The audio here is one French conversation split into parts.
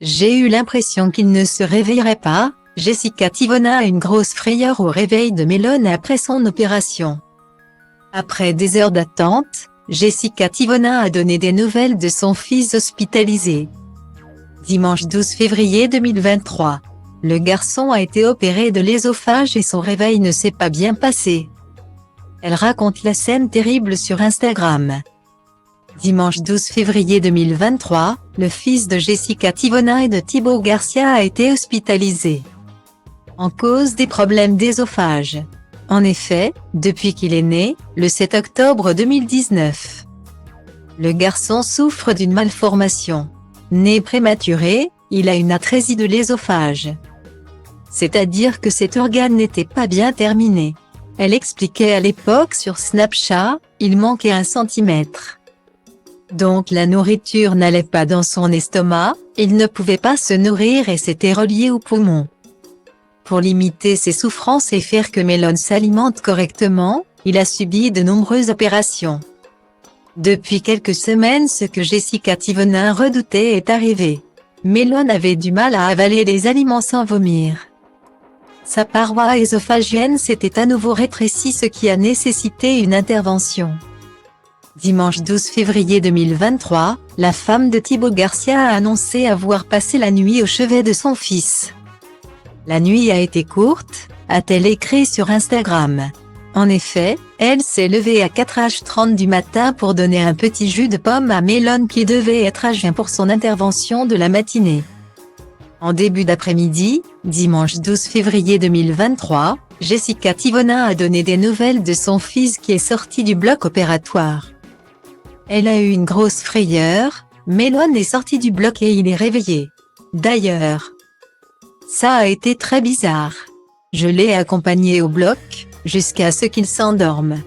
J'ai eu l'impression qu'il ne se réveillerait pas. Jessica Tivona a une grosse frayeur au réveil de Melone après son opération. Après des heures d'attente, Jessica Tivona a donné des nouvelles de son fils hospitalisé. Dimanche 12 février 2023. Le garçon a été opéré de l'œsophage et son réveil ne s'est pas bien passé. Elle raconte la scène terrible sur Instagram. Dimanche 12 février 2023, le fils de Jessica Tivona et de Thibaut Garcia a été hospitalisé. En cause des problèmes d'œsophage. En effet, depuis qu'il est né, le 7 octobre 2019, le garçon souffre d'une malformation. Né prématuré, il a une atrésie de l'œsophage. C'est-à-dire que cet organe n'était pas bien terminé. Elle expliquait à l'époque sur Snapchat, il manquait 1 centimètre. Donc la nourriture n'allait pas dans son estomac, il ne pouvait pas se nourrir et c'était relié aux poumons. Pour limiter ses souffrances et faire que Melone s'alimente correctement, il a subi de nombreuses opérations. Depuis quelques semaines, ce que Jessica Tivona redoutait est arrivé. Melone avait du mal à avaler les aliments sans vomir. Sa paroi œsophagienne s'était à nouveau rétrécie, ce qui a nécessité une intervention. Dimanche 12 février 2023, la femme de Thibaut Garcia a annoncé avoir passé la nuit au chevet de son fils. La nuit a été courte, a-t-elle écrit sur Instagram. En effet, elle s'est levée à 4h30 du matin pour donner un petit jus de pomme à Melone qui devait être à jeun pour son intervention de la matinée. En début d'après-midi, dimanche 12 février 2023, Jessica Tivona a donné des nouvelles de son fils qui est sorti du bloc opératoire. Elle a eu une grosse frayeur, Melone est sorti du bloc et il est réveillé. D'ailleurs, ça a été très bizarre. Je l'ai accompagné au bloc, jusqu'à ce qu'il s'endorme.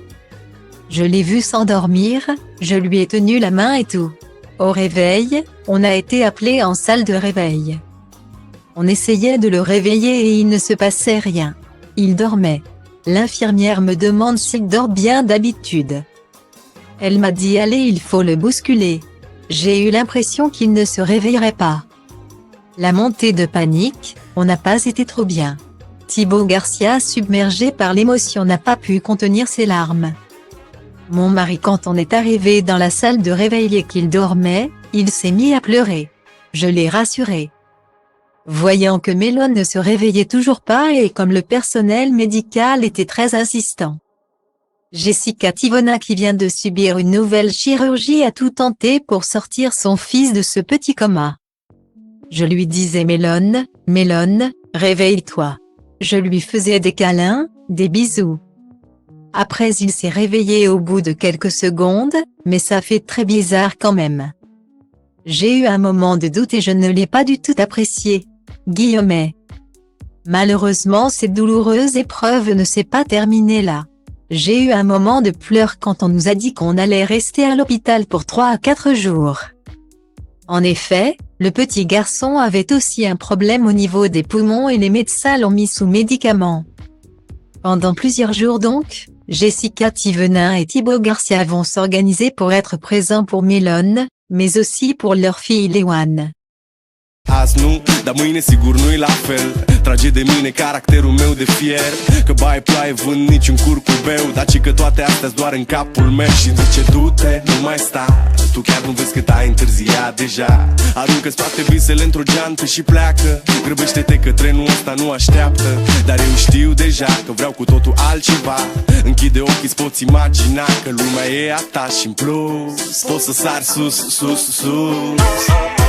Je l'ai vu s'endormir, je lui ai tenu la main et tout. Au réveil, on a été appelé en salle de réveil. On essayait de le réveiller et il ne se passait rien. Il dormait. L'infirmière me demande s'il dort bien d'habitude. Elle m'a dit allez, il faut le bousculer. J'ai eu l'impression qu'il ne se réveillerait pas. La montée de panique, on n'a pas été trop bien. Thibaut Garcia, submergé par l'émotion, n'a pas pu contenir ses larmes. Mon mari, quand on est arrivé dans la salle de réveil et qu'il dormait, il s'est mis à pleurer. Je l'ai rassuré. Voyant que Melone ne se réveillait toujours pas et comme le personnel médical était très insistant. Jessica Tivona, qui vient de subir une nouvelle chirurgie, a tout tenté pour sortir son fils de ce petit coma. Je lui disais Melone, Melone, réveille-toi. Je lui faisais des câlins, des bisous. Après il s'est réveillé au bout de quelques secondes, mais ça fait très bizarre quand même. J'ai eu un moment de doute et je ne l'ai pas du tout apprécié. Guillemets. Malheureusement, cette douloureuse épreuve ne s'est pas terminée là. J'ai eu un moment de pleurs quand on nous a dit qu'on allait rester à l'hôpital pour 3 à 4 jours. En effet, le petit garçon avait aussi un problème au niveau des poumons et les médecins l'ont mis sous médicaments. Pendant plusieurs jours donc, Jessica Tivona et Thibaut Garcia vont s'organiser pour être présents pour Melone, mais aussi pour leur fille Leoane. Azi nu, dar mâine sigur nu-i la fel. Trage de mine caracterul meu de fier. Că baie ploaie vând niciun curcubeu, dar ci că toate astea-s doar în capul meu. Și zice du-te, nu mai sta. Tu chiar nu vezi cât ai întârziat deja. Aruncă-ți toate visele într-o geantă și pleacă. Grăbește-te că trenul ăsta nu așteaptă. Dar eu știu deja că vreau cu totul altceva. Închide ochii, îți poți imagina că lumea e a ta și în plus poți să sari sus, sus, sus.